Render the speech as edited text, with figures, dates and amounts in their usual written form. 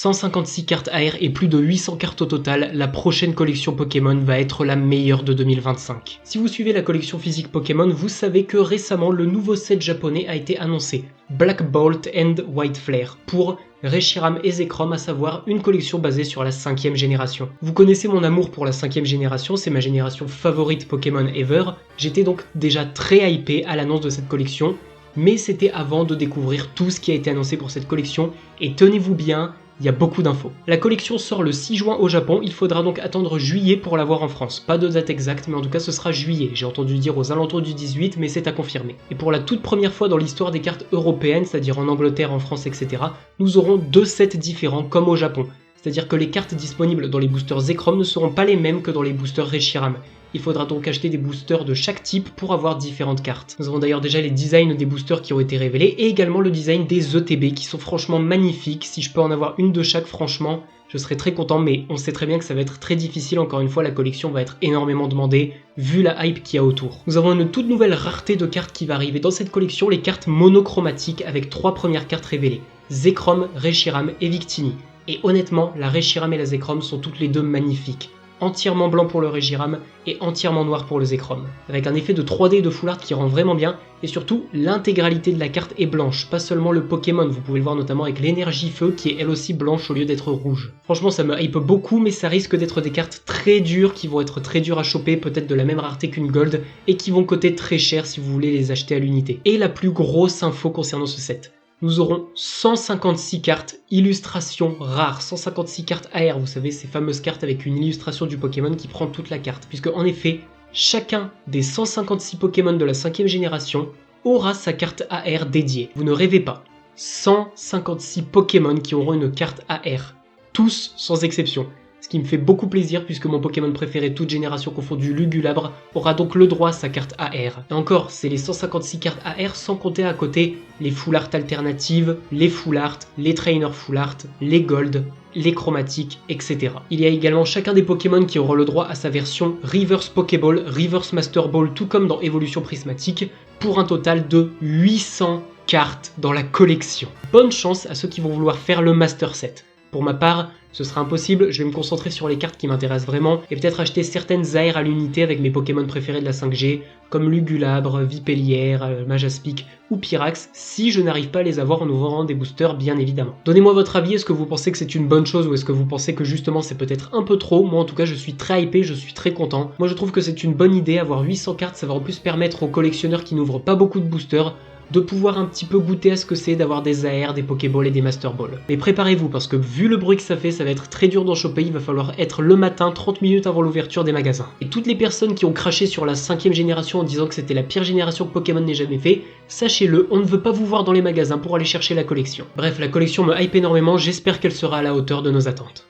156 cartes AR et plus de 800 cartes au total, la prochaine collection Pokémon va être la meilleure de 2025. Si vous suivez la collection physique Pokémon, vous savez que récemment le nouveau set japonais a été annoncé, Black Bolt and White Flare, pour Reshiram et Zekrom, à savoir une collection basée sur la 5ème génération. Vous connaissez mon amour pour la 5ème génération, c'est ma génération favorite Pokémon ever, j'étais donc déjà très hypé à l'annonce de cette collection, mais c'était avant de découvrir tout ce qui a été annoncé pour cette collection, et tenez-vous bien, il y a beaucoup d'infos. La collection sort le 6 juin au Japon, il faudra donc attendre juillet pour la voir en France. Pas de date exacte, mais en tout cas ce sera juillet. J'ai entendu dire aux alentours du 18, mais c'est à confirmer. Et pour la toute première fois dans l'histoire des cartes européennes, c'est-à-dire en Angleterre, en France, etc., nous aurons deux sets différents comme au Japon. C'est-à-dire que les cartes disponibles dans les boosters Zekrom ne seront pas les mêmes que dans les boosters Reshiram. Il faudra donc acheter des boosters de chaque type pour avoir différentes cartes. Nous avons d'ailleurs déjà les designs des boosters qui ont été révélés et également le design des ETB qui sont franchement magnifiques. Si je peux en avoir une de chaque, franchement, je serais très content, mais on sait très bien que ça va être très difficile. Encore une fois, la collection va être énormément demandée vu la hype qu'il y a autour. Nous avons une toute nouvelle rareté de cartes qui va arriver dans cette collection, les cartes monochromatiques avec 3 premières cartes révélées, Zekrom, Reshiram et Victini. Et honnêtement, la Reshiram et la Zekrom sont toutes les deux magnifiques. Entièrement blanc pour le Reshiram et entièrement noir pour le Zekrom. Avec un effet de 3D et de full art qui rend vraiment bien, et surtout l'intégralité de la carte est blanche, pas seulement le Pokémon, vous pouvez le voir notamment avec l'énergie feu qui est elle aussi blanche au lieu d'être rouge. Franchement ça me hype beaucoup, mais ça risque d'être des cartes très dures, qui vont être très dures à choper, peut-être de la même rareté qu'une Gold, et qui vont coûter très cher si vous voulez les acheter à l'unité. Et la plus grosse info concernant ce set, nous aurons 156 cartes illustration rares, 156 cartes AR, vous savez ces fameuses cartes avec une illustration du Pokémon qui prend toute la carte, puisque en effet, chacun des 156 Pokémon de la 5ème génération aura sa carte AR dédiée. Vous ne rêvez pas, 156 Pokémon qui auront une carte AR, tous sans exception. Ce qui me fait beaucoup plaisir puisque mon Pokémon préféré toute génération confondue, Lugulabre, aura donc le droit à sa carte AR. Et encore, c'est les 156 cartes AR sans compter à côté les full art alternatives, les full art, les trainers full art, les gold, les chromatiques, etc. Il y a également chacun des Pokémon qui aura le droit à sa version Reverse Pokéball, Reverse Master Ball, tout comme dans Évolution Prismatique, pour un total de 800 cartes dans la collection. Bonne chance à ceux qui vont vouloir faire le Master Set. Pour ma part, ce sera impossible, je vais me concentrer sur les cartes qui m'intéressent vraiment et peut-être acheter certaines AR à l'unité avec mes Pokémon préférés de la 5G, comme Lugulabre, Vipellière, Majaspic ou Pyrax, si je n'arrive pas à les avoir en ouvrant des boosters bien évidemment. Donnez-moi votre avis, est-ce que vous pensez que c'est une bonne chose ou est-ce que vous pensez que justement c'est peut-être un peu trop? Moi en tout cas je suis très hypé, je suis très content. Moi je trouve que c'est une bonne idée, avoir 800 cartes, ça va en plus permettre aux collectionneurs qui n'ouvrent pas beaucoup de boosters de pouvoir un petit peu goûter à ce que c'est d'avoir des AR, des Pokéballs et des Master Balls. Mais préparez-vous parce que vu le bruit que ça fait, ça va être très dur d'en choper, il va falloir être le matin, 30 minutes avant l'ouverture des magasins. Et toutes les personnes qui ont craché sur la 5ème génération en disant que c'était la pire génération que Pokémon n'ait jamais fait, sachez-le, on ne veut pas vous voir dans les magasins pour aller chercher la collection. Bref, la collection me hype énormément, j'espère qu'elle sera à la hauteur de nos attentes.